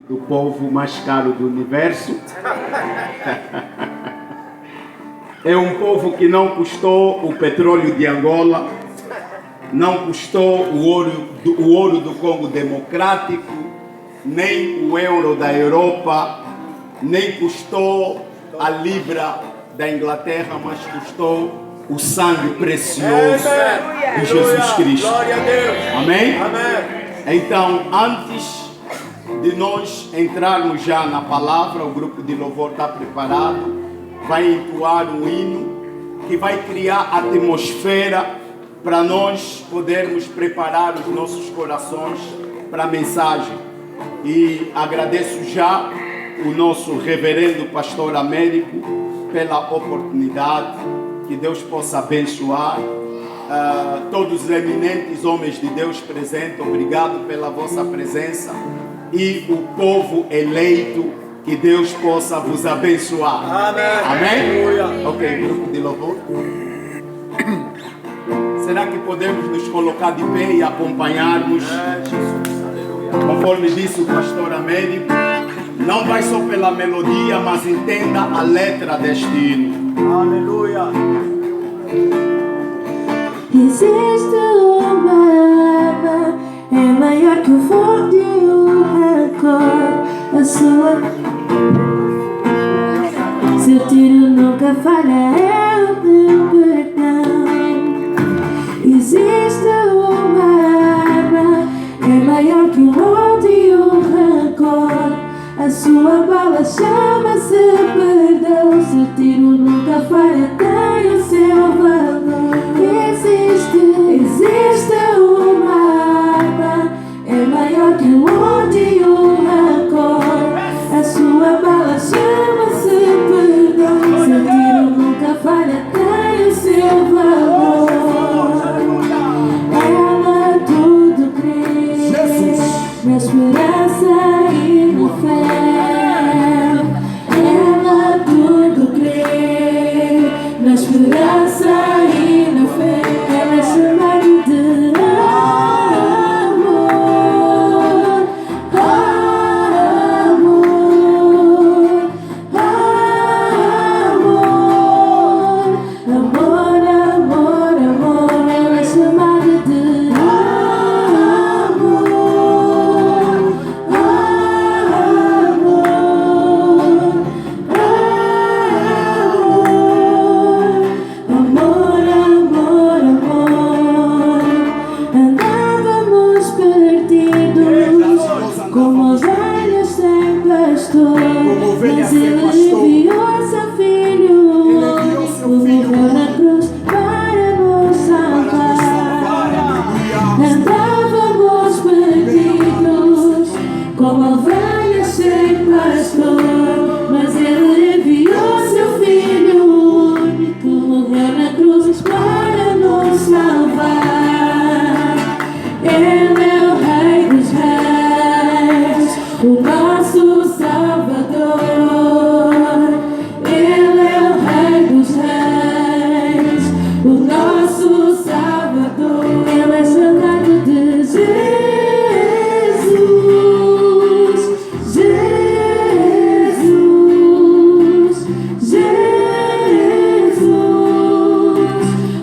do povo mais caro do universo. É um povo que não custou o petróleo de Angola, não custou o ouro do Congo Democrático, nem o euro da Europa, nem custou a libra da Inglaterra, mas custou o sangue precioso de Jesus Cristo. Amém? Então, antes de nós entrarmos já na palavra, o grupo de louvor está preparado, vai entoar um hino que vai criar atmosfera para nós podermos preparar os nossos corações para a mensagem. E agradeço já o nosso reverendo pastor Américo pela oportunidade, que Deus possa abençoar todos os eminentes homens de Deus presentes. Obrigado pela vossa presença, e o povo eleito, que Deus possa vos abençoar. Amém? Ok, grupo de louvor. Será que podemos nos colocar de pé e acompanharmos? Conforme disse o pastor Américo, não vai só pela melodia, mas entenda a letra deste hino. Aleluia. Existe uma arma, é maior que o fogo e o rancor. A sua, seu tiro nunca falha, é o teu perdão. Existe uma arma, é maior que o ódio e o rancor. A sua bala chama-se perdão. Seu tiro nunca falha, tem o seu valor. Existe uma arma, é maior que o ódio e o rancor. A sua bala chama-se perdão. Seu tiro nunca falha, tem o seu valor. Ela tudo crê, na esperança e na fé. Ela tudo crê, na esperança e na fé. Ela é chamada de amor, amor, amor, amor, amor. Ela é chamada de amor, amor, amor, amor. Andávamos perdidos, como ovelhas sem pastor. Mas Ele enviou seu Filho, morreu na cruz para nos salvar. Andávamos perdidos, como ovelhas sem pastor. Mas Ele enviou seu Filho único, morreu na cruz para nos salvar. Ele é o Rei dos Reis, o nosso Salvador. Ele é o Rei dos Reis, o nosso Salvador. Ele é chamado de Jesus, Jesus, Jesus,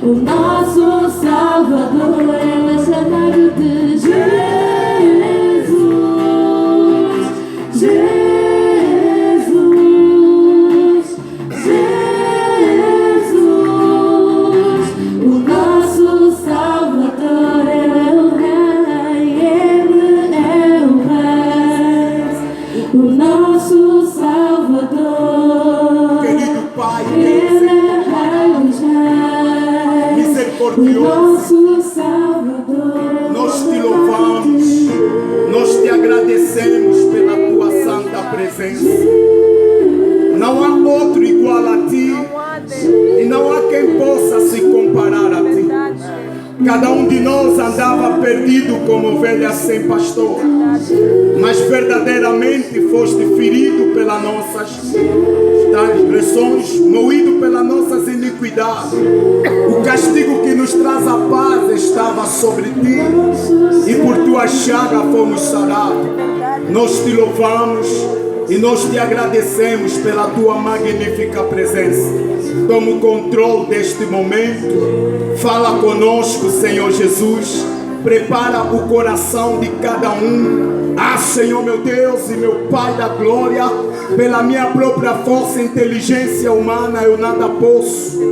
o nosso Salvador. Ele é chamado de Jesus, Jesus, Jesus, o nosso Salvador. Ele é o Rei, Ele é o Rei, o nosso Salvador. Querido Pai, Ele é o Rei dos Reis, o misericordioso, nosso Salvador. nós te louvamos, nós te agradecemos pela tua santa presença. Não há outro igual a ti, e não há quem possa se comparar a ti. Cada um de nós andava perdido como ovelha sem pastor, mas verdadeiramente foste ferido pelas nossas transgressões, moído pelas nossas iniquidades. O castigo que nos traz a paz estava sobre ti, e por tua chaga fomos sarados. Nós te louvamos e nós te agradecemos pela tua magnífica presença. Toma o controle deste momento. Fala conosco, Senhor Jesus. Prepara o coração de cada um. Ah, Senhor meu Deus e meu Pai da glória, pela minha própria força e inteligência humana eu nada posso.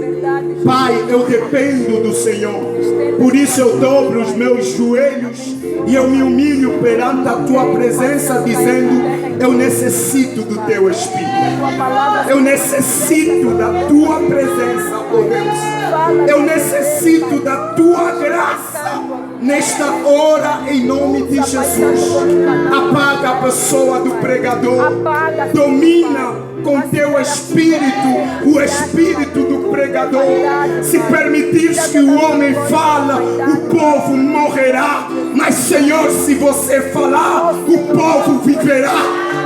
Pai, eu dependo do Senhor. Por isso eu dobro os meus joelhos e eu me humilho perante a tua presença, dizendo: eu necessito do teu Espírito. Eu necessito da tua presença, oh Deus. Eu necessito da tua graça nesta hora, em nome de Jesus. Apaga a pessoa do pregador. Domina com teu espírito o espírito do pregador. Se permitires que o homem fala, o povo morrerá. Mas, Senhor, se você falar, o povo viverá.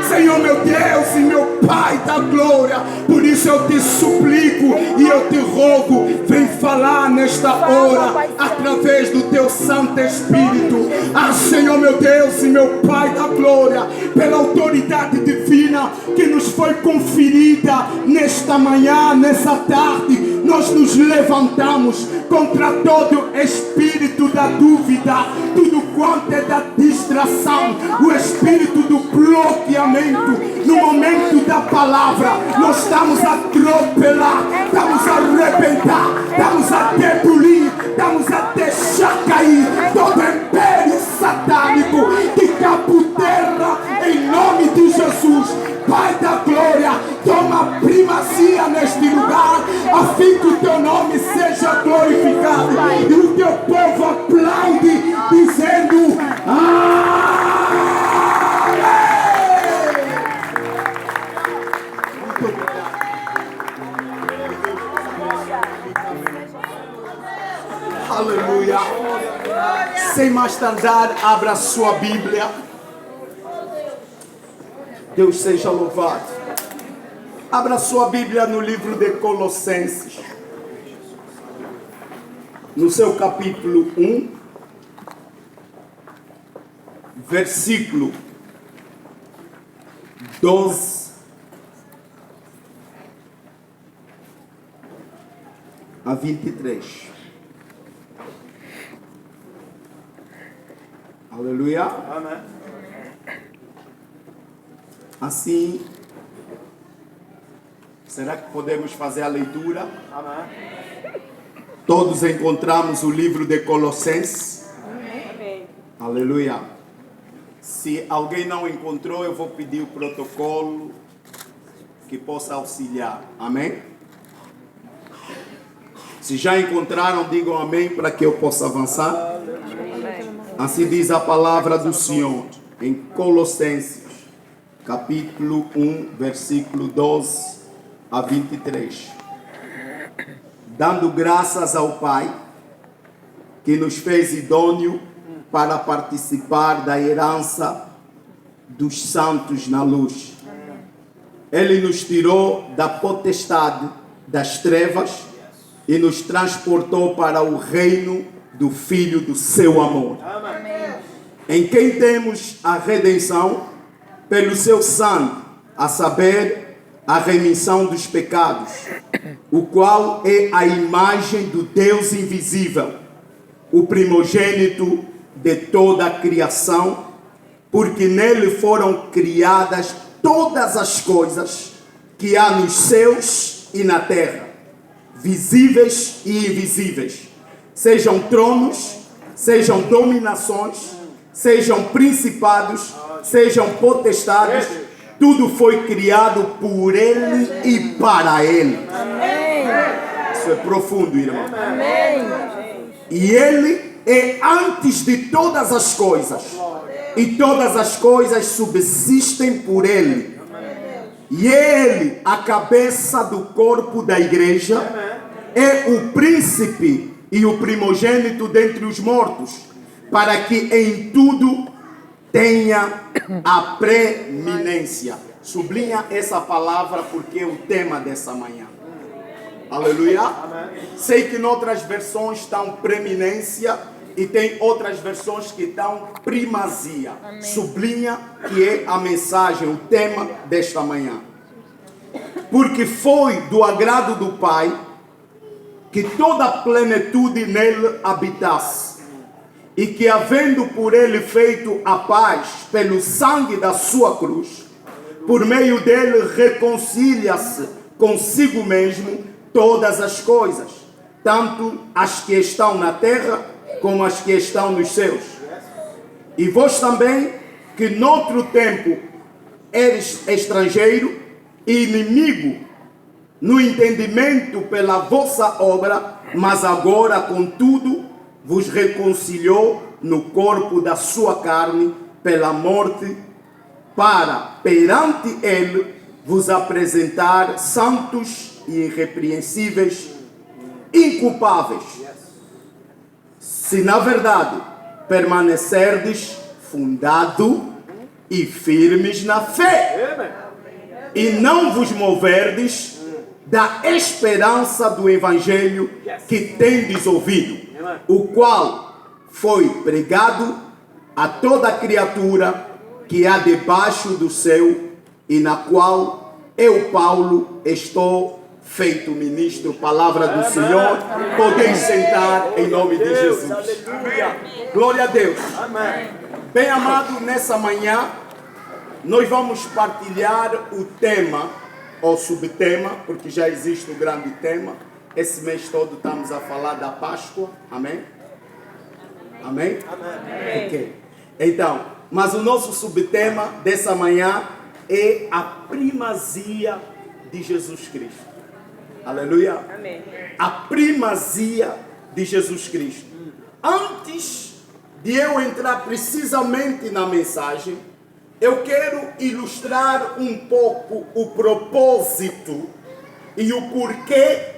Senhor meu Deus e meu Pai da glória, por isso eu te suplico e eu te rogo, vem falar nesta hora através do teu Santo Espírito. Ah, Senhor meu Deus e meu Pai da glória, pela autoridade divina que nos foi conferida nesta manhã, nessa tarde, nós nos levantamos contra todo espírito da dúvida, tudo quanto é da distração, o espírito do bloqueamento. No momento da palavra, nós estamos a atropelar, estamos a arrebentar, estamos a demolir, estamos a deixar cair todo império satânico que cai por terra, em nome de Jesus. Pai da glória, toma primazia neste lugar, a fim que o teu nome seja glorificado e o teu povo aplaude, dizendo: amém. Muito obrigado. Aleluia. Sem mais tardar, abra a sua Bíblia. Deus seja louvado. Abra sua Bíblia no livro de Colossenses, no seu capítulo 1, versículo 12 a 23. Aleluia. Amém. Assim, será que podemos fazer a leitura? Amém. Todos encontramos o livro de Colossenses? Amém. Aleluia. Se alguém não encontrou, eu vou pedir o protocolo que possa auxiliar. Amém? Se já encontraram, digam amém para que eu possa avançar. Amém. Assim diz a palavra do Senhor em Colossenses, capítulo 1, versículo 12 a 23. Dando graças ao Pai, que nos fez idôneo para participar da herança dos santos na luz. Ele nos tirou da potestade das trevas e nos transportou para o reino do Filho do seu amor. Em quem temos a redenção pelo seu sangue, a saber, a remissão dos pecados, o qual é a imagem do Deus invisível, o primogênito de toda a criação, porque nele foram criadas todas as coisas que há nos céus e na terra, visíveis e invisíveis, sejam tronos, sejam dominações, sejam principados, sejam potestades, tudo foi criado por Ele e para Ele. Amém. Isso é profundo, irmão. Amém. E Ele é antes de todas as coisas, e todas as coisas subsistem por Ele. E Ele, a cabeça do corpo da igreja, é o príncipe e o primogênito dentre os mortos, para que em tudo tenha a preeminência. Sublinha essa palavra porque é o tema dessa manhã. Aleluia. Sei que em outras versões estão preeminência e tem outras versões que estão primazia. Sublinha que é a mensagem, o tema desta manhã. Porque foi do agrado do Pai que toda a plenitude nele habitasse, e que, havendo por ele feito a paz pelo sangue da sua cruz, por meio dele reconcilia-se consigo mesmo todas as coisas, tanto as que estão na terra como as que estão nos céus. E vós também, que noutro tempo eres estrangeiro e inimigo no entendimento pela vossa obra, mas agora, contudo, vos reconciliou no corpo da sua carne pela morte, para, perante ele, vos apresentar santos e irrepreensíveis, inculpáveis, se na verdade permanecerdes fundado e firmes na fé, e não vos moverdes da esperança do evangelho que tendes ouvido, o qual foi pregado a toda criatura que há debaixo do céu, e na qual eu, Paulo, estou feito ministro. Palavra do Senhor. Podeis sentar em nome de Jesus. Glória a Deus. Bem amado, nessa manhã nós vamos partilhar o tema ou subtema, porque já existe o grande tema. Esse mês todo estamos a falar da Páscoa. Amém? Amém? Amém. Ok. Então, mas o nosso subtema dessa manhã é a primazia de Jesus Cristo. Aleluia. Amém. A primazia de Jesus Cristo. Antes de eu entrar precisamente na mensagem, eu quero ilustrar um pouco o propósito e o porquê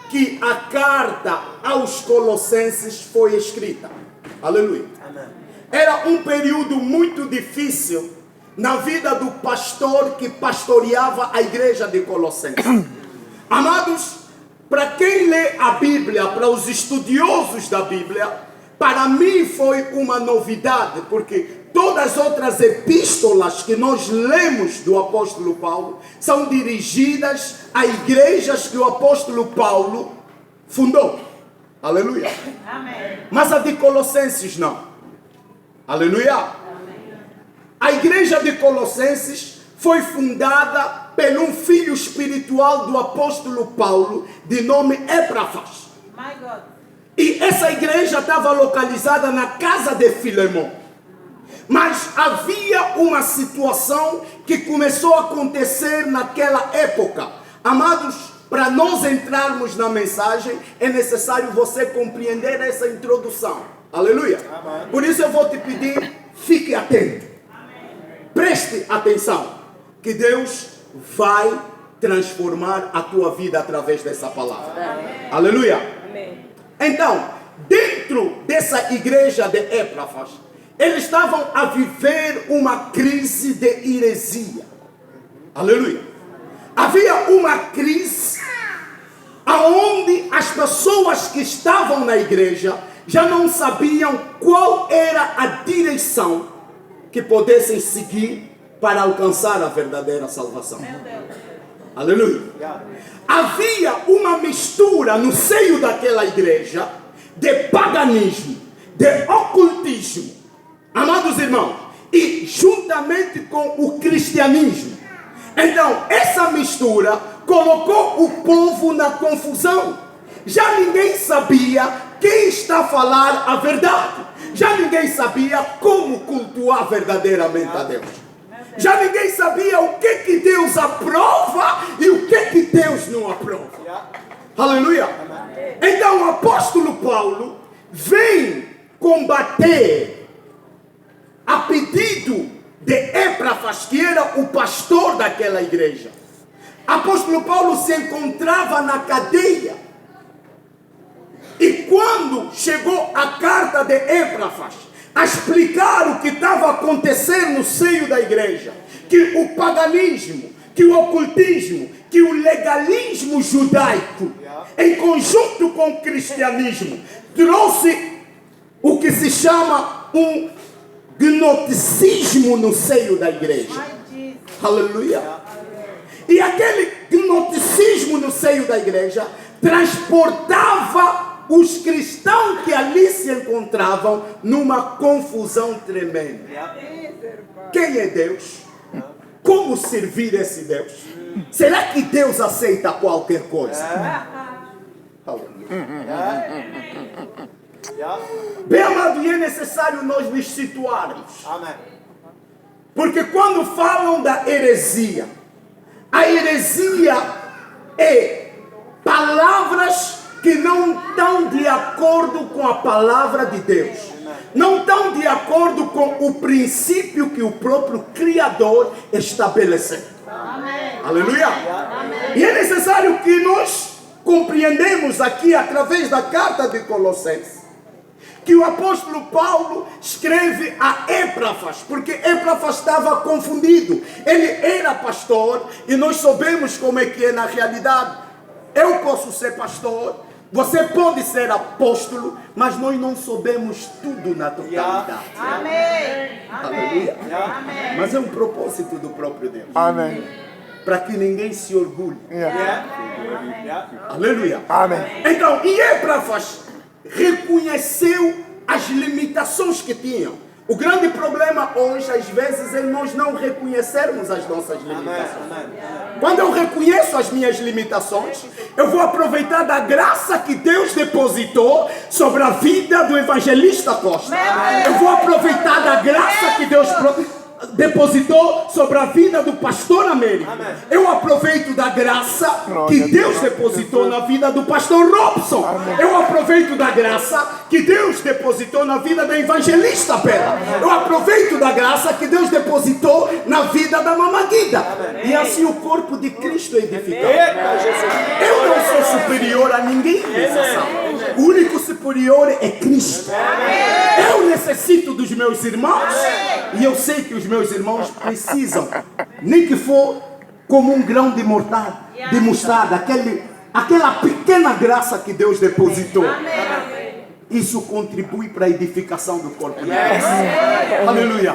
que a carta aos Colossenses foi escrita. Aleluia. Amém. Era um período muito difícil na vida do pastor que pastoreava a igreja de Colossenses. Amados, para quem lê a Bíblia, para os estudiosos da Bíblia, para mim foi uma novidade, porque todas as outras epístolas que nós lemos do apóstolo Paulo são dirigidas a igrejas que o apóstolo Paulo fundou. Aleluia. Amém. Mas a de Colossenses não. Aleluia. Amém. A igreja de Colossenses foi fundada por um filho espiritual do apóstolo Paulo, de nome Epáfras. My God. E essa igreja estava localizada na casa de Filemão. Mas havia uma situação que começou a acontecer naquela época. Amados, para nós entrarmos na mensagem, é necessário você compreender essa introdução. Aleluia. Amém. Por isso eu vou te pedir, fique atento. Amém. Preste atenção, que Deus vai transformar a tua vida através dessa palavra. Amém. Aleluia. Amém. Então, dentro dessa igreja de Epáfras, eles estavam a viver uma crise de heresia. Aleluia. Havia uma crise aonde as pessoas que estavam na igreja já não sabiam qual era a direção que pudessem seguir para alcançar a verdadeira salvação. Aleluia. Havia uma mistura no seio daquela igreja de paganismo, de ocultismo, amados irmãos, e juntamente com o cristianismo. Então, essa mistura colocou o povo na confusão. Já ninguém sabia quem está a falar a verdade. Já ninguém sabia como cultuar verdadeiramente a Deus. Já ninguém sabia o que Deus aprova e o que Deus não aprova. Aleluia. Então o apóstolo Paulo vem combater a pedido de Epáfras, que era o pastor daquela igreja. Apóstolo Paulo se encontrava na cadeia. E quando chegou a carta de Epáfras a explicar o que estava acontecendo no seio da igreja, que o paganismo, que o ocultismo, que o legalismo judaico, em conjunto com o cristianismo, trouxe o que se chama um gnosticismo no seio da igreja. Aleluia. E aquele gnosticismo no seio da igreja transportava os cristãos que ali se encontravam numa confusão tremenda. Quem é Deus? Como servir esse Deus? Será que Deus aceita qualquer coisa? Bem amado, e é necessário nós nos situarmos. Porque quando falam da heresia, a heresia é palavras que não estão de acordo com a palavra de Deus. Não estão de acordo com o princípio que o próprio Criador estabeleceu. Amém. Aleluia. Amém. E é necessário que nós compreendemos aqui, através da carta de Colossenses, que o apóstolo Paulo escreve a Epáfras, porque Epáfras estava confundido. Ele era pastor, e nós sabemos como é que é na realidade. Eu posso ser pastor, você pode ser apóstolo, mas nós não sabemos tudo na totalidade. Amém. Aleluia. Amém. Mas é um propósito do próprio Deus. Amém. Para que ninguém se orgulhe. Aleluia. Amém. Então, e Epáfras reconheceu as limitações que tinham. O grande problema hoje, às vezes, é nós não reconhecermos as nossas limitações. Quando eu reconheço as minhas limitações, eu vou aproveitar da graça que Deus depositou sobre a vida do evangelista Costa. Eu vou aproveitar da graça que Deus depositou sobre a vida do pastor Américo. Eu aproveito da graça que Deus depositou na vida do pastor Robson. Eu aproveito da graça que Deus depositou na vida da evangelista Bela. Eu aproveito da graça que Deus depositou na vida da Mamaguida. E assim o corpo de Cristo é edificado. Eu não sou superior a ninguém nessa sala. O único superior é Cristo. Eu necessito dos meus irmãos, e eu sei que os meus irmãos precisam, nem que for como um grão de mostarda, aquela pequena graça que Deus depositou. Isso contribui para a edificação do corpo de Cristo. Aleluia.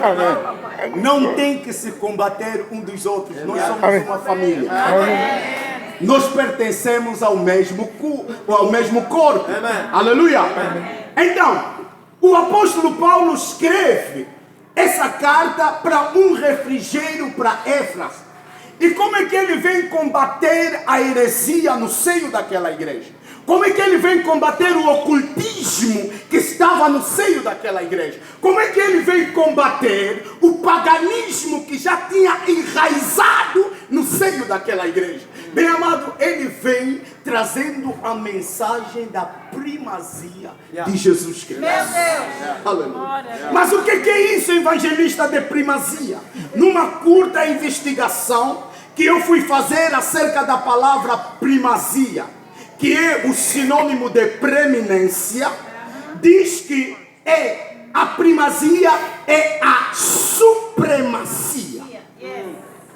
Não tem que se combater um dos outros. Nós somos uma família. Nós pertencemos ao mesmo corpo. Aleluia. Então, o apóstolo Paulo escreve essa carta para um refrigério para Éfras. E como é que ele vem combater a heresia no seio daquela igreja? Como é que ele vem combater o ocultismo que estava no seio daquela igreja? Como é que ele vem combater o paganismo que já tinha enraizado no seio daquela igreja? Bem amado, ele vem trazendo a mensagem da primazia de Jesus Cristo. Meu Deus! Aleluia. Mas o que é isso, evangelista, de primazia? Numa curta investigação que eu fui fazer acerca da palavra primazia, que é o sinônimo de preeminência, diz que a primazia é a supremacia,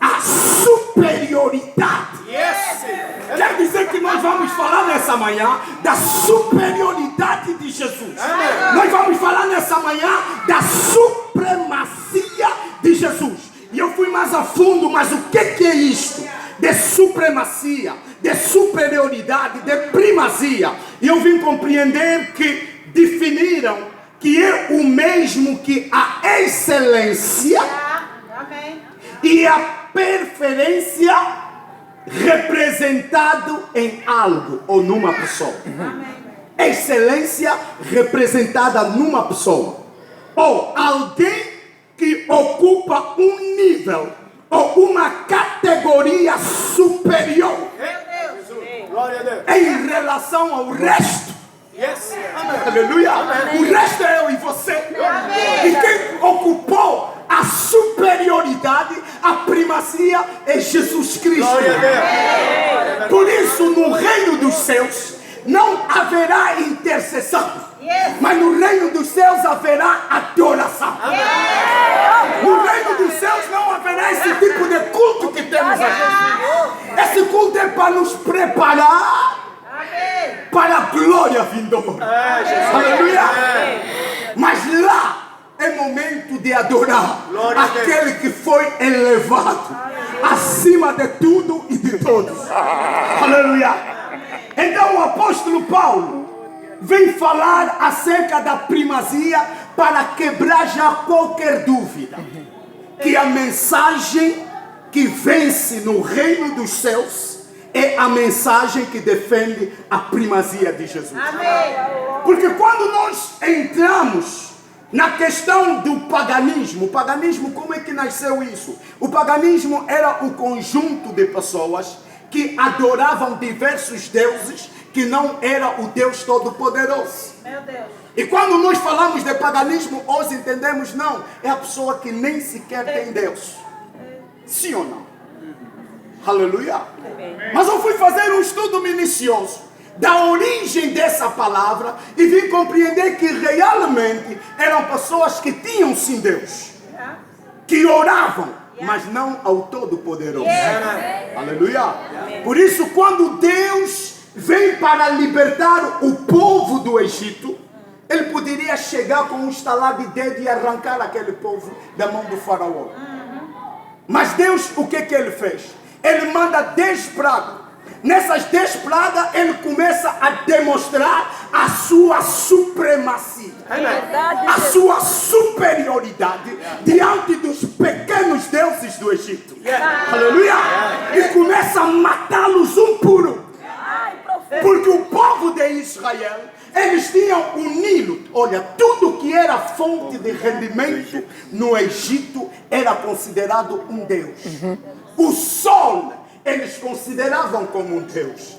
a superioridade. Quer dizer que nós vamos falar nessa manhã da superioridade de Jesus. Nós vamos falar nessa manhã da supremacia de Jesus. E eu fui mais a fundo, mas o que é isto? De supremacia, de superioridade, de primazia. E eu vim compreender que definiram que é o mesmo que a excelência e a preferência representado em algo ou numa pessoa. Excelência representada numa pessoa, ou alguém que ocupa um nível ou uma categoria superior em relação ao resto. Aleluia. O resto é eu e você. E quem ocupou a superioridade, a primazia, é Jesus Cristo. Por isso, no reino dos céus, não haverá intercessão. Yes. Mas no reino dos céus haverá adoração. No reino dos céus não haverá esse tipo de culto que temos aqui. Esse culto é para nos preparar Amém. para a glória vindoura. Aleluia. Mas lá é momento de adorar aquele que foi elevado acima de tudo e de todos. Aleluia. Então o apóstolo Paulo vem falar acerca da primazia para quebrar já qualquer dúvida que a mensagem que vence no reino dos céus é a mensagem que defende a primazia de Jesus. Amém. Porque quando nós entramos na questão do paganismo, como é que nasceu isso? O paganismo era o conjunto de pessoas que adoravam diversos deuses que não era o Deus Todo-Poderoso. Meu Deus. E quando nós falamos de paganismo, hoje entendemos, não, é a pessoa que nem sequer tem Deus. Sim ou não? Aleluia. Mas eu fui fazer um estudo minucioso da origem dessa palavra e vim compreender que realmente eram pessoas que tinham sim Deus, que oravam, mas não ao Todo-Poderoso. Aleluia. Por isso, quando Deus vem para libertar o povo do Egito, ele poderia chegar com um estalar de dedo e arrancar aquele povo da mão do faraó. Mas Deus, o que ele fez? Ele manda 10 pragas. Nessas 10 pragas, ele começa a demonstrar a sua supremacia, a sua superioridade diante dos pequenos deuses do Egito. Aleluia! E começa a matá-los um por um. Porque o povo de Israel, eles tinham o Nilo. Olha, tudo que era fonte de rendimento no Egito era considerado um Deus. O sol, eles consideravam como um Deus.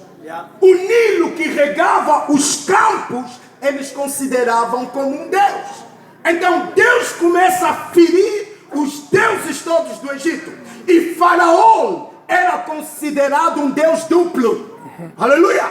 O Nilo que regava os campos, eles consideravam como um Deus. Então Deus começa a ferir os deuses todos do Egito. E Faraó era considerado um Deus duplo. Aleluia!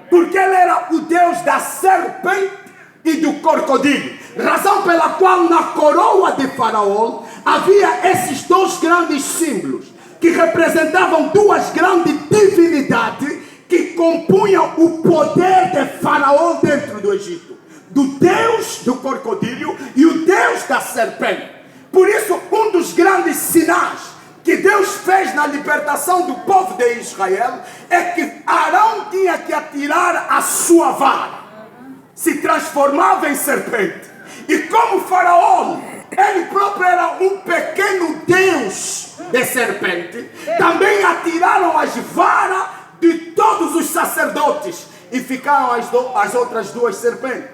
Porque ele era o Deus da serpente e do crocodilo. Razão pela qual na coroa de Faraó havia esses dois grandes símbolos que representavam duas grandes divindades que compunham o poder de Faraó dentro do Egito. Do Deus do crocodilo e o Deus da serpente. Por isso, um dos grandes sinais que Deus fez na libertação do povo de Israel é que Arão tinha que atirar a sua vara, se transformava em serpente. E como Faraó, ele próprio era um pequeno Deus de serpente, também atiraram as varas de todos os sacerdotes e ficaram as outras duas serpentes.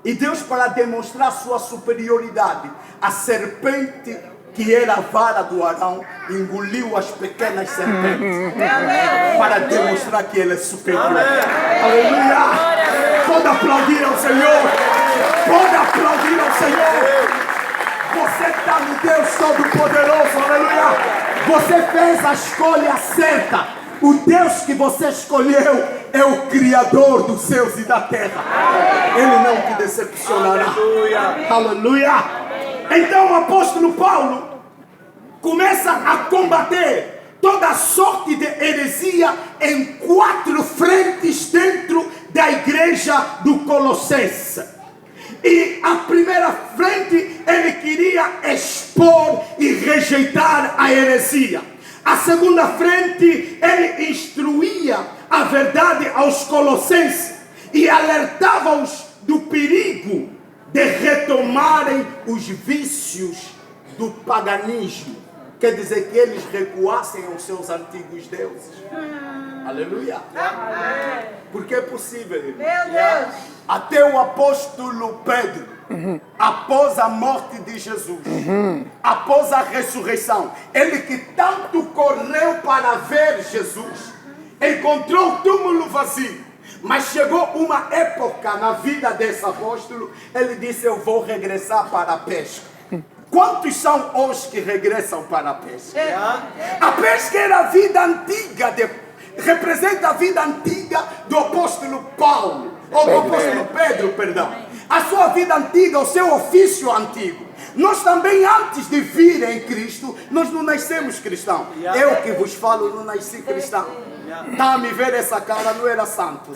E Deus, para demonstrar sua superioridade, a serpente que era a vara do Arão, engoliu as pequenas serpentes para demonstrar que ele é superior. Aleluia! Pode aplaudir ao Senhor. Pode aplaudir ao Senhor. Você está no Deus Todo-Poderoso. Aleluia! Você fez a escolha certa. O Deus que você escolheu é o Criador dos céus e da terra. Ele não te decepcionará. Aleluia! Então o apóstolo Paulo começa a combater toda sorte de heresia em 4 frentes dentro da igreja do Colossenses. E a primeira frente, ele queria expor e rejeitar a heresia. A segunda frente, ele instruía a verdade aos colossenses e alertava-os do perigo de retomarem os vícios do paganismo. Quer dizer que eles recuassem aos seus antigos deuses. Aleluia. Porque é possível, irmão. Meu Deus. Até o apóstolo Pedro, após a morte de Jesus, após a ressurreição, ele que tanto correu para ver Jesus, encontrou o túmulo vazio. Mas chegou uma época na vida desse apóstolo, ele disse: eu vou regressar para a pesca. Quantos são os que regressam para a pesca? A pesca era a vida antiga, representa a vida antiga do apóstolo Paulo, ou do apóstolo Pedro, perdão. A sua vida antiga, o seu ofício antigo. Nós também, antes de vir em Cristo, nós não nascemos cristãos. Eu que vos falo, não nasci cristão. Está a me ver essa cara, não era santo.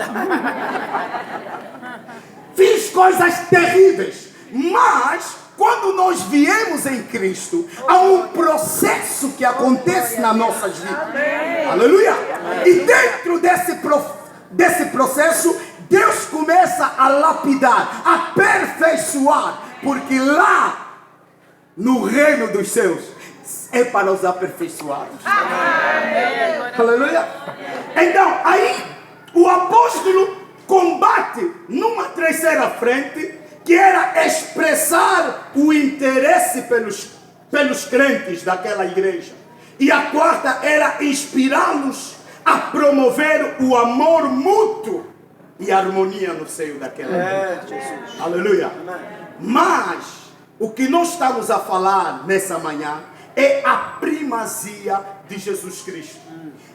Fiz coisas terríveis, mas quando nós viemos em Cristo, há um processo que acontece nas nossas vidas. Aleluia! E dentro desse processo, Deus começa a lapidar, a aperfeiçoar, porque lá no reino dos céus é para os aperfeiçoados. Aleluia! Então, aí o apóstolo combate numa terceira frente, que era expressar o interesse pelos crentes daquela igreja. E a quarta era inspirá-los a promover o amor mútuo e a harmonia no seio daquela igreja. Aleluia! Mas o que nós estamos a falar nessa manhã é a primazia de Jesus Cristo.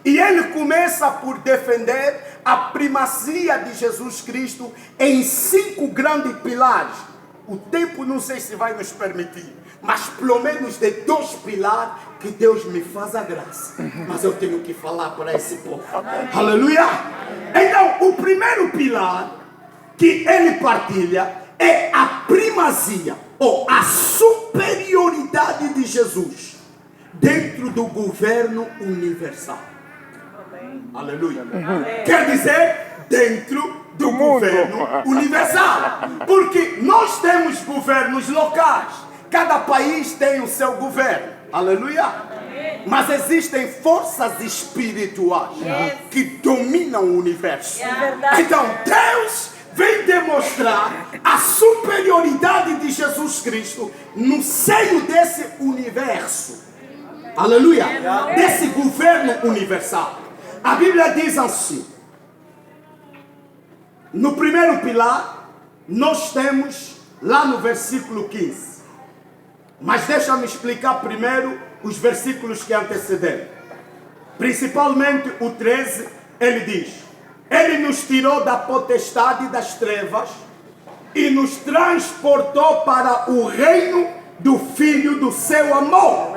E ele começa por defender a primazia de Jesus Cristo em 5 grandes pilares. O tempo não sei se vai nos permitir, mas pelo menos de 2 pilares que Deus me faz a graça. Mas eu tenho que falar para esse povo. Aleluia! Então, o primeiro pilar que ele partilha é a primazia, ou a superioridade de Jesus dentro do governo universal. Aleluia. Quer dizer, dentro do governo universal. Porque nós temos governos locais. Cada país tem o seu governo. Aleluia. Mas existem forças espirituais que dominam o universo. Então, Deus vem demonstrar a superioridade de Jesus Cristo no seio desse universo. Aleluia. Desse governo universal. A Bíblia diz assim, no primeiro pilar, nós temos lá no versículo 15. Mas deixa-me explicar primeiro os versículos que antecederam. Principalmente o 13, ele diz: Ele nos tirou da potestade das trevas e nos transportou para o reino do Filho do seu amor,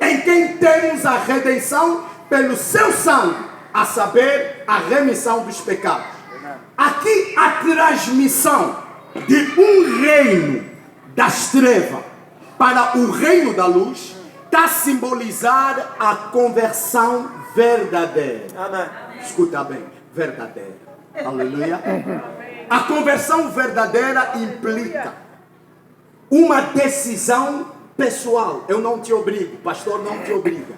em quem temos a redenção pelo seu sangue, a saber, a remissão dos pecados. Aqui a transmissão de um reino das trevas para o reino da luz está a simbolizar a conversão verdadeira. Amém. Escuta bem, verdadeira. Aleluia. A conversão verdadeira implica uma decisão pessoal. Eu não te obrigo, pastor não te obriga.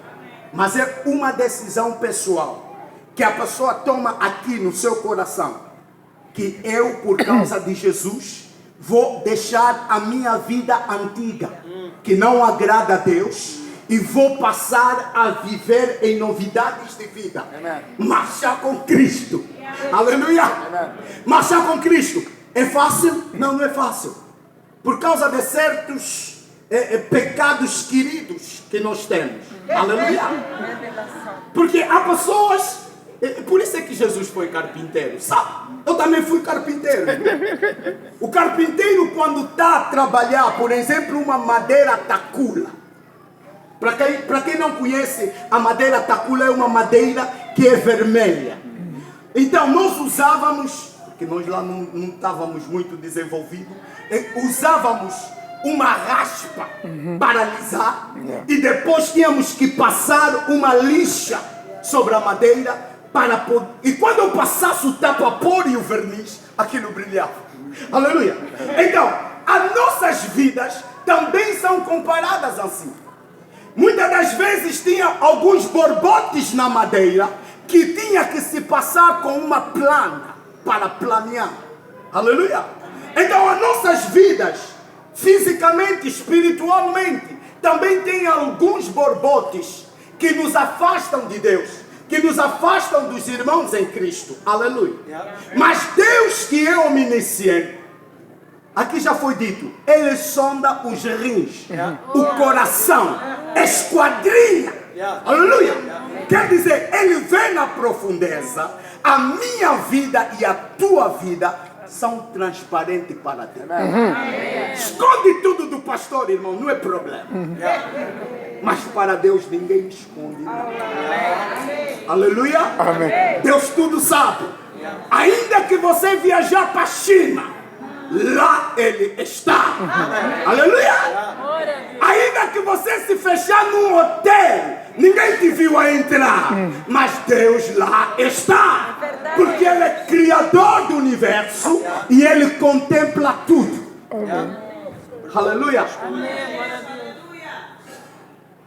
Mas é uma decisão pessoal que a pessoa toma aqui no seu coração, que eu, por causa de Jesus, vou deixar a minha vida antiga, que não agrada a Deus, e vou passar a viver em novidades de vida. Marchar com Cristo. Aleluia. Marchar com Cristo é fácil? Não, não é fácil. Por causa de certos pecados queridos que nós temos. Aleluia. Porque há pessoas... Por isso é que Jesus foi carpinteiro, sabe? Eu também fui carpinteiro. O carpinteiro, quando está a trabalhar, por exemplo, uma madeira tacula. Para quem não conhece, a madeira tacula é uma madeira que é vermelha. Então, nós usávamos, porque nós lá não estávamos muito desenvolvidos, usávamos uma raspa para alisar e depois tínhamos que passar uma lixa sobre a madeira para poder... E quando eu passasse o tapa-pó e o verniz, aquilo brilhava. Aleluia. Então, as nossas vidas também são comparadas assim. Muitas das vezes tinha alguns borbotes na madeira que tinha que se passar com uma plana para planear. Aleluia. Então, as nossas vidas, fisicamente, espiritualmente, também tem alguns borbotes que nos afastam de Deus, que nos afastam dos irmãos em Cristo. Aleluia. Mas Deus, que é onisciente, aqui já foi dito, Ele sonda os rins, o coração, esquadrinha Aleluia. Quer dizer, ele vem na profundeza. A minha vida e a tua vida são transparentes para Deus. Esconde tudo do pastor, irmão, não é problema. Mas para Deus ninguém esconde nada. Aleluia. Amém. Deus tudo sabe. Ainda que você viajar para a China, lá ele está. Aleluia. Ainda que você se fechar num hotel, ninguém te viu a entrar, mas Deus lá está, porque Ele é Criador do universo e Ele contempla tudo. Aleluia.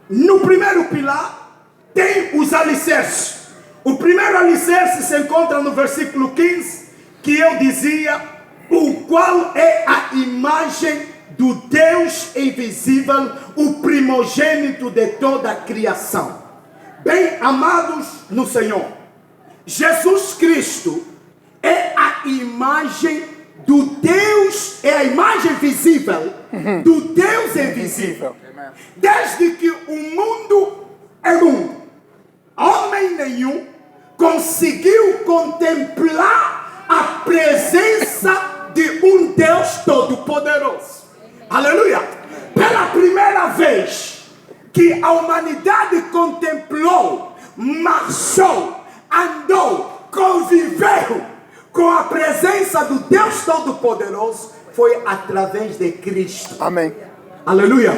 No primeiro pilar tem os alicerces. O primeiro alicerce se encontra no versículo 15, que eu dizia, o qual é a imagem do Deus invisível, o primogênito de toda a criação. Bem amados no Senhor, Jesus Cristo é a imagem do Deus, é a imagem visível do Deus invisível. Desde que o mundo é mundo, homem nenhum conseguiu contemplar a presença de um Deus todo-poderoso. Aleluia! Pela primeira vez que a humanidade contemplou, marchou, andou, conviveu com a presença do Deus Todo-Poderoso, foi através de Cristo. Amém. Aleluia!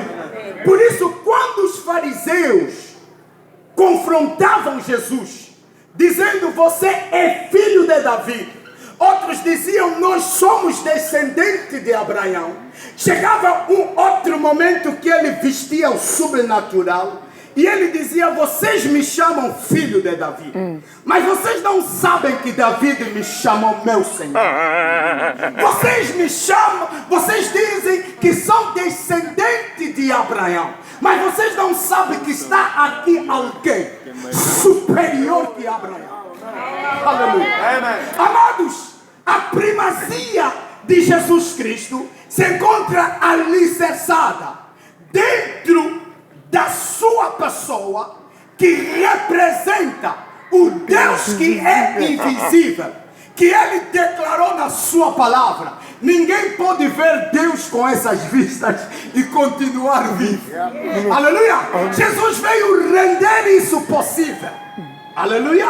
Por isso, quando os fariseus confrontavam Jesus, dizendo, você é filho de Davi, outros diziam, nós somos descendentes de Abraão. Chegava um outro momento que ele vestia o sobrenatural e ele dizia, vocês me chamam filho de Davi, mas vocês não sabem que Davi me chamou meu Senhor. Vocês me chamam, vocês dizem que são descendentes de Abraão, mas vocês não sabem que está aqui alguém superior que Abraão. Aleluia. Amados, a primazia de Jesus Cristo se encontra alicerçada dentro da sua pessoa, que representa o Deus que é invisível, que ele declarou na sua palavra. Ninguém pode ver Deus com essas vistas e continuar vivo. Aleluia. Jesus veio render isso possível. Aleluia.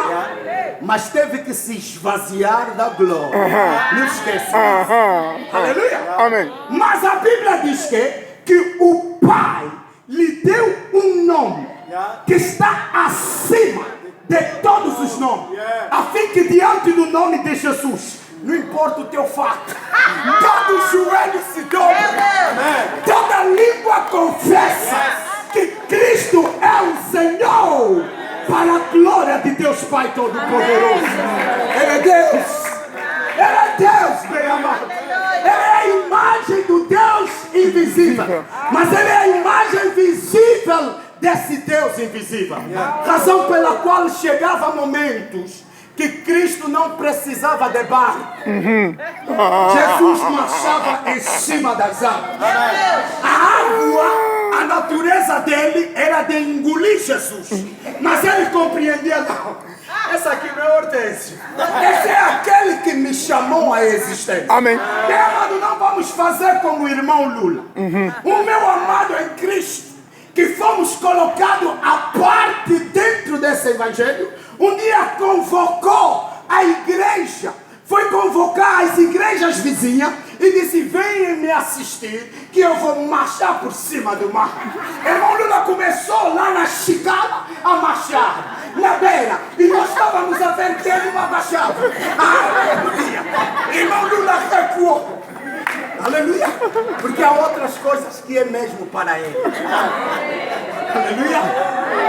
Mas teve que se esvaziar da glória. Não esqueça. Aleluia. Amém. Mas a Bíblia diz que o Pai lhe deu um nome que está acima de todos os nomes, a fim que diante do nome de Jesus, não importa o teu fato, todo joelho se dobra, toda língua confessa que Cristo é o Senhor, para a glória de Deus Pai Todo-Poderoso. Ele é Deus. Ele é Deus, bem amado. Ele é a imagem do Deus invisível, mas ele é a imagem visível desse Deus invisível. Razão pela qual chegava momentos que Cristo não precisava de barco. Jesus marchava em cima das águas. A água, a natureza dele era de engolir Jesus, mas ele compreendia, não. Essa aqui não é Hortêncio. Esse é aquele que me chamou à existência. Amém. Meu amado, não vamos fazer como o irmão Lula. O meu amado em Cristo, que fomos colocados à parte dentro desse evangelho, um dia convocou a igreja, foi convocar as igrejas vizinhas e disse, venham me assistir que eu vou marchar por cima do mar. Irmão Lula começou lá na Chicala a marchar, na beira, e nós estávamos a ver que ele abaixava. Aleluia. Irmão Lula recuou. Aleluia. Porque há outras coisas que é mesmo para ele. Aleluia.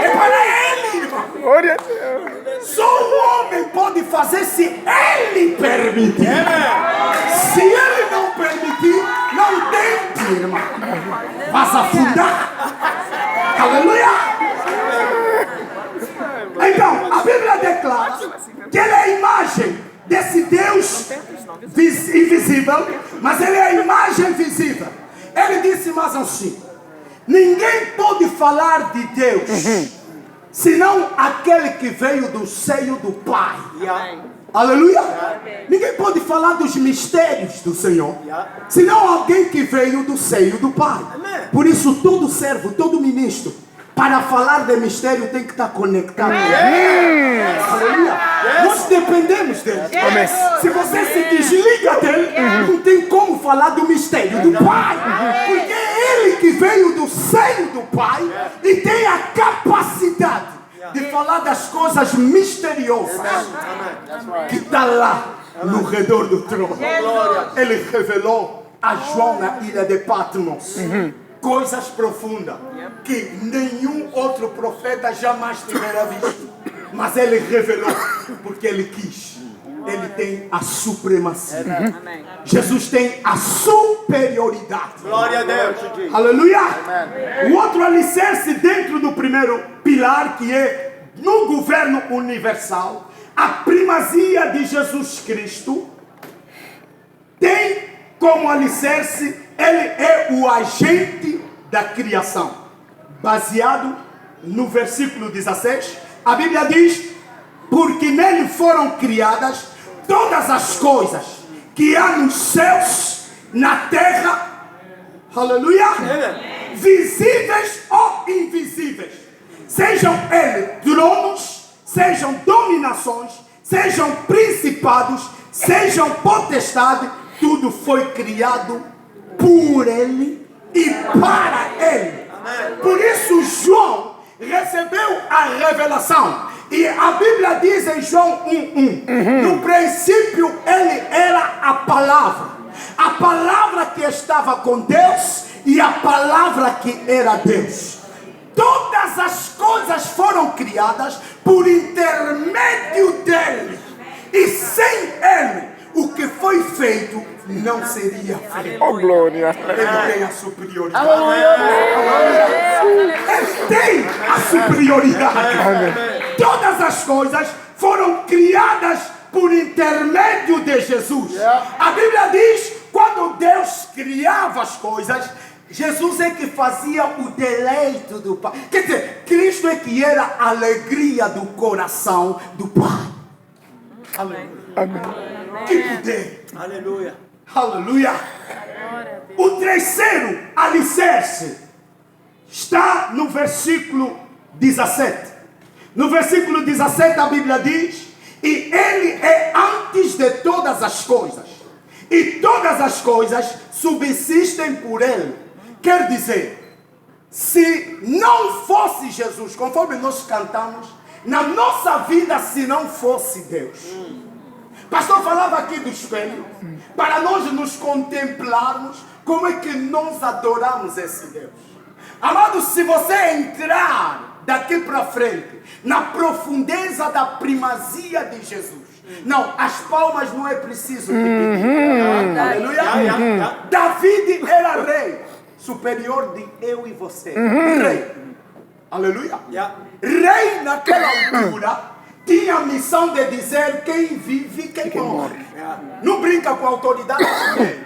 É para ele, irmão. Glória a Deus. Só o homem pode fazer se ele permitir. Se ele não permitir, não tente, irmão. Vas afundar. Aleluia. Então, a Bíblia declara que ele é a imagem desse Deus invisível, mas ele é a imagem visível. Ele disse mais assim, ninguém pode falar de Deus senão aquele que veio do seio do Pai. Yeah. Aleluia. Ninguém pode falar dos mistérios do Senhor, senão alguém que veio do seio do Pai. Amém. Por isso, todo servo, todo ministro, para falar de mistério tem que estar conectado. Aleluia. Nós dependemos dele. Se você se desliga dele, não tem como falar do mistério do Pai. Porque é ele que veio do seio do Pai e tem a capacidade de falar das coisas misteriosas que está lá no redor do trono. Ele revelou a João na ilha de Patmos coisas profundas que nenhum outro profeta jamais tivera visto. Mas ele revelou porque ele quis. Ele tem a supremacia. Jesus tem a superioridade. Glória a Deus. Aleluia. O outro alicerce dentro do primeiro pilar, que é no governo universal, a primazia de Jesus Cristo, tem como alicerce, ele é o agente da criação. Baseado no versículo 16, a Bíblia diz: porque nele foram criadas todas as coisas que há nos céus, na terra, aleluia, visíveis ou invisíveis, sejam eles tronos, sejam dominações, sejam principados, sejam potestades, tudo foi criado por ele e para ele. Por isso João recebeu a revelação. E a Bíblia diz em João 1:1, no princípio ele era a palavra que estava com Deus e a palavra que era Deus. Todas as coisas foram criadas por intermédio dele. E sem ele, o que foi feito não seria feito. Oh, glória. Ele tem a superioridade. Ele tem a superioridade. Todas as coisas foram criadas por intermédio de Jesus. A Bíblia diz, quando Deus criava as coisas, Jesus é que fazia o deleite do Pai. Quer dizer, Cristo é que era a alegria do coração do Pai. Aleluia. Amém. Que poder. Aleluia. Aleluia. O terceiro alicerce está no versículo 17. No versículo 17 a Bíblia diz: e ele é antes de todas as coisas, e todas as coisas subsistem por ele. Quer dizer, se não fosse Jesus, conforme nós cantamos, na nossa vida, se não fosse Deus. Pastor falava aqui do espelho, para nós nos contemplarmos como é que nós adoramos esse Deus. Amado, se você entrar daqui para frente na profundeza da primazia de Jesus, não, as palmas não é preciso pedir. Aleluia. David era rei, superior de eu e você. Rei. Aleluia. Rei naquela altura tinha a missão de dizer quem vive e quem morre. Não brinca com a autoridade de ninguém.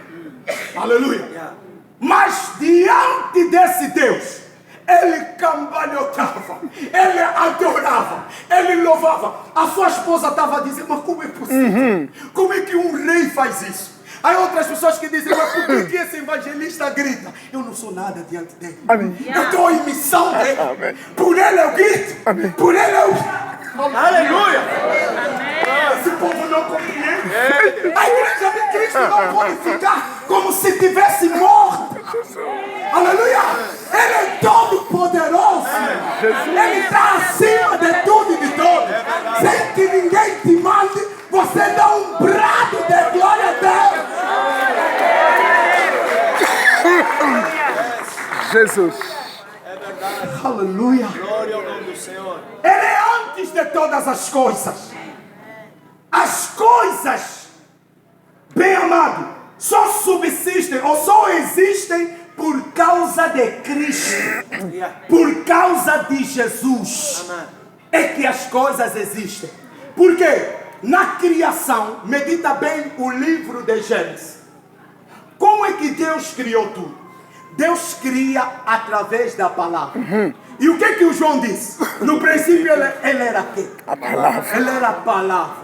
Aleluia. Mas diante desse Deus, ele cambalhotava, ele adorava, ele louvava. A sua esposa estava dizendo: mas como é possível? Como é que um rei faz isso? Aí outras pessoas que dizem: mas por que esse evangelista grita? Eu não sou nada diante dele. Amém. Eu estou em missão dele. Amém. Por ele eu grito. Amém. Por ele eu... Aleluia. Esse povo não compreende. A igreja de Cristo não pode ficar como se tivesse morto. Aleluia. Ele é todo poderoso. Ele está acima de tudo e de todos. Sem que ninguém te mande, você dá um brado de glória a Deus. Jesus. Aleluia. Glória ao nome do Senhor. Ele é antes de todas as coisas. As coisas, bem amado, só subsistem ou só existem por causa de Cristo. Por causa de Jesus. É que as coisas existem. Porque na criação, medita bem o livro de Gênesis. Como é que Deus criou tudo? Deus cria através da palavra. E o que o João disse? No princípio ele era quê? A palavra. Ele era a palavra.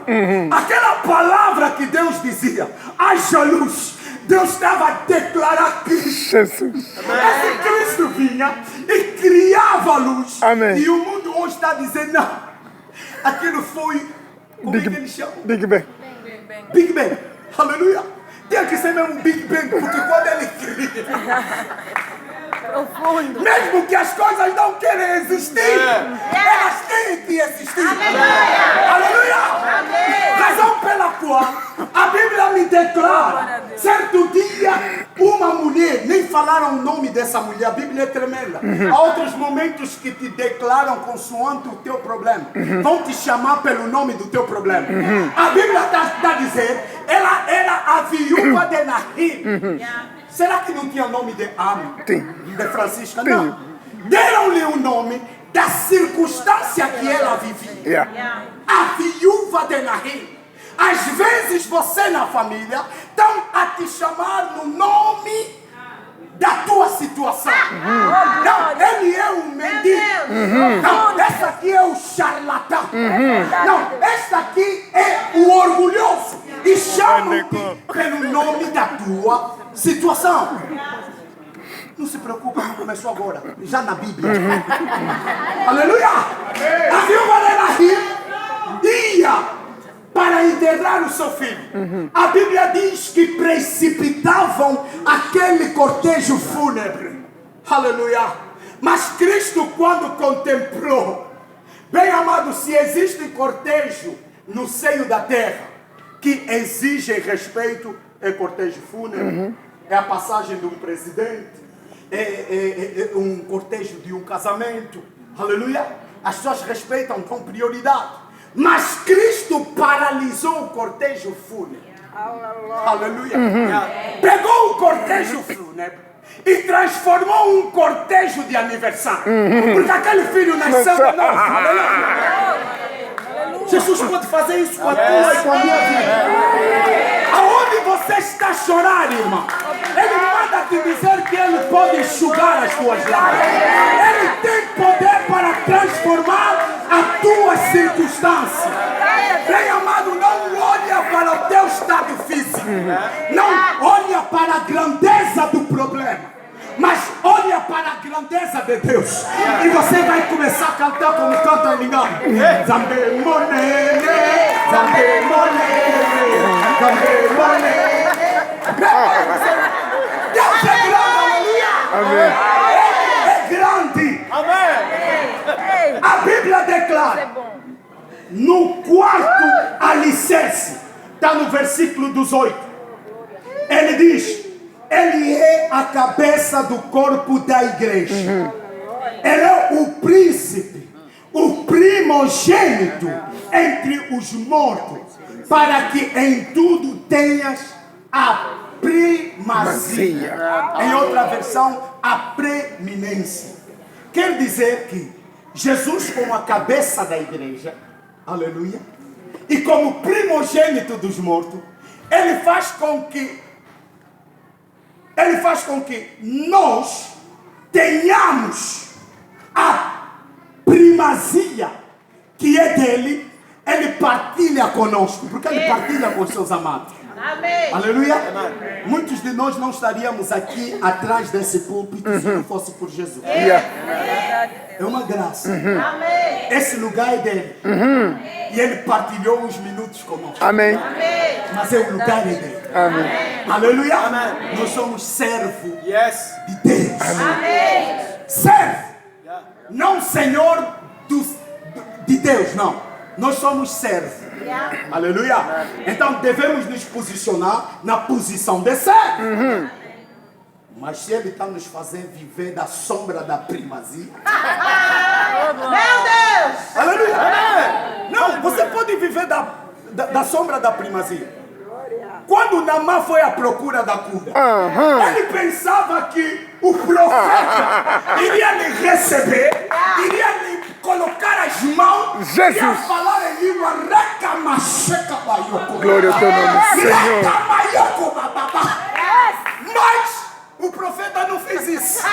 Aquela palavra que Deus dizia, haja luz. Deus estava a declarar Cristo. Jesus. Esse Cristo vinha e criava a luz. Amém. E o mundo hoje está dizendo, não. Aquilo foi, como é que ele chama? Big Bang. Big Bang. Aleluia. Tem que ser mesmo Big Bang, porque quando ele cria... Mesmo que as coisas não querem existir, elas têm que existir. Aleluia! Razão pela qual a Bíblia me declara, certo dia, uma mulher, nem falaram o nome dessa mulher, a Bíblia é tremenda. Há outros momentos que te declaram consoante o teu problema. Vão te chamar pelo nome do teu problema. A Bíblia está a dizer, ela era a viúva de Naim. Será que não tinha nome de Ana? De Francisca? Não. Deram-lhe o nome da circunstância que ela vivia. A viúva de Naim. Às vezes você na família estão a te chamar no nome da tua situação. Não, ele é um mendigo. Não, essa aqui é o charlatão. Não, esta aqui é o orgulhoso. E chamam-te pelo nome da tua situação. Não se preocupa, não começou agora. Já na Bíblia. Aleluia! A viúva de Naim ia para enterrar o seu filho. A Bíblia diz que precipitavam aquele cortejo fúnebre. Aleluia! Mas Cristo, quando contemplou, bem amado, se existe cortejo no seio da terra que exige respeito, é cortejo fúnebre, é a passagem de um presidente, é um cortejo de um casamento. Aleluia! As pessoas respeitam com prioridade. Mas Cristo paralisou o cortejo fúnebre. Aleluia! Pegou o cortejo fúnebre e transformou um cortejo de aniversário. Porque aquele filho nasceu de novo. Aleluia! Jesus pode fazer isso com a tua e com a minha vida. Aonde você está a chorar, irmão, Ele manda te dizer que Ele pode enxugar as tuas lágrimas. Ele tem poder para transformar a tua circunstância. Bem amado, não olha para o teu estado físico. Não olha para a grandeza do problema. Mas olha para a grandeza de Deus. E você vai começar a cantar como canta em engano. Zambe monene, zambe monene, zambe monene. Deus é grande, aleluia. Ele é grande. Amém. A Bíblia declara, no quarto alicerce, está no versículo 18. Ele diz, Ele é a cabeça do corpo da igreja. Ele é o príncipe, o primogênito entre os mortos, para que em tudo tenhas a primazia. Em outra versão, a preeminência. Quer dizer que Jesus, como a cabeça da igreja, aleluia, e como primogênito dos mortos, Ele faz com que nós tenhamos a primazia que é dele. Ele partilha conosco, porque Ele partilha com os seus amados. Amém. Aleluia. Amém. Muitos de nós não estaríamos aqui atrás desse púlpito se não fosse por Jesus. É uma graça. Amém. Esse lugar é dele. E Ele partilhou os minutos conosco. Amém. Mas o lugar é dele. Amém. Aleluia. Amém. Nós somos servo de Deus. Amém. Servo. Não senhor de Deus, não. Nós somos servos. Aleluia. Então devemos nos posicionar na posição de servo. Mas se Ele está nos fazendo viver da sombra da primazia. Meu Deus. Aleluia. Não, você pode viver da sombra da primazia. Quando Naamã foi à procura da cura, ele pensava que o profeta iria lhe receber, iria lhe colocar as mãos, ia falar em língua. Glória ao teu nome, Senhor. Mas o profeta não fez isso.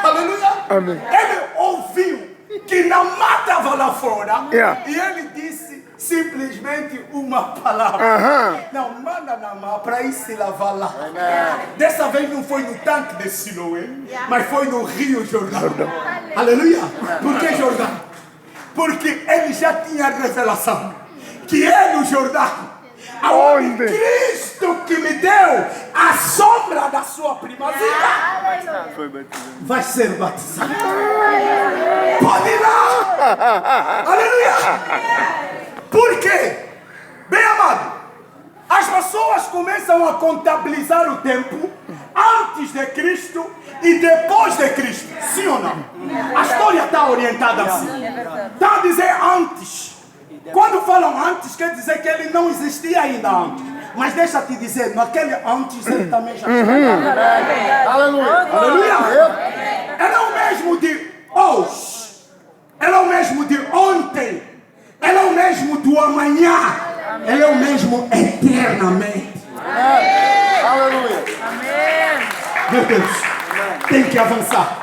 Aleluia. Amém. Ele ouviu viu que Naamã estava lá fora, Yeah. e ele disse simplesmente uma palavra. Não, manda Naamã para ir se lavar lá. Dessa vez não foi no tanque de Siloé, mas foi no Rio Jordão. Aleluia! Por que Jordão? Porque ele já tinha a revelação que é no Jordão aonde Onde? Cristo que me deu a sombra da sua primazia vai ser batizado. Pode ir lá! Aleluia! Por quê? Bem amado, as pessoas começam a contabilizar o tempo antes de Cristo e depois de Cristo. Sim ou não? A história está orientada assim. Está a dizer antes. Quando falam antes, quer dizer que ele não existia ainda antes. Mas deixa eu te dizer, naquele antes ele também já estava. Aleluia! Ele é o mesmo de hoje. Ele é o mesmo de ontem. Ele é o mesmo do amanhã. Ele é o mesmo eternamente. Aleluia. Meu Deus, tem que avançar.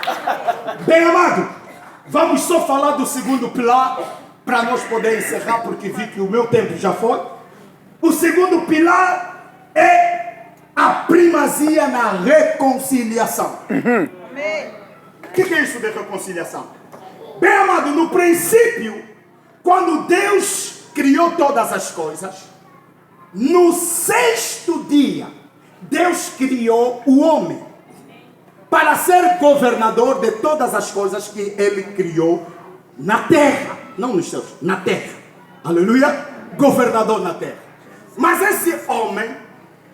Bem amado, vamos só falar do segundo pilar para nós poder encerrar, porque vi que o meu tempo já foi. O segundo pilar é a primazia na reconciliação. O que é isso de reconciliação? Bem amado, no princípio, quando Deus criou todas as coisas, no sexto dia, Deus criou o homem para ser governador de todas as coisas que ele criou na terra, não nos céus, na terra. Aleluia! Governador na terra. Mas esse homem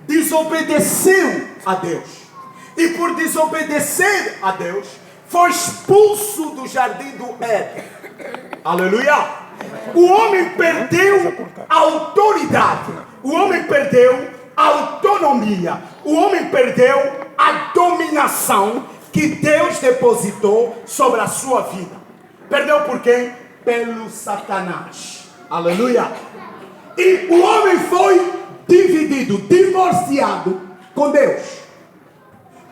desobedeceu a Deus. E por desobedecer a Deus, foi expulso do jardim do Éden. Aleluia! O homem perdeu a autoridade. O homem perdeu a autonomia. O homem perdeu a dominação que Deus depositou sobre a sua vida. Perdeu por quem? Pelo Satanás. Aleluia! E o homem foi dividido, divorciado com Deus.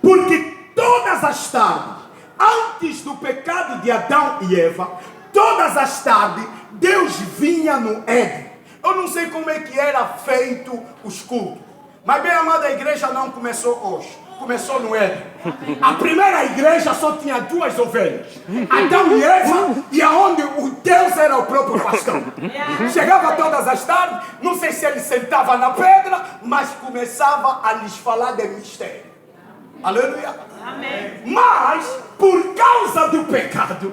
Porque todas as tardes, antes do pecado de Adão e Eva, todas as tardes, Deus vinha no Éden. Eu não sei como é que era feito os cultos. Mas bem amada, a igreja não começou hoje. Começou no Éden. A primeira igreja só tinha 2 ovelhas. Adão e Eva, e aonde o Deus era o próprio pastor. Chegava todas as tardes, não sei se ele sentava na pedra, mas começava a lhes falar de mistério. Aleluia. Amém. Mas, por causa do pecado,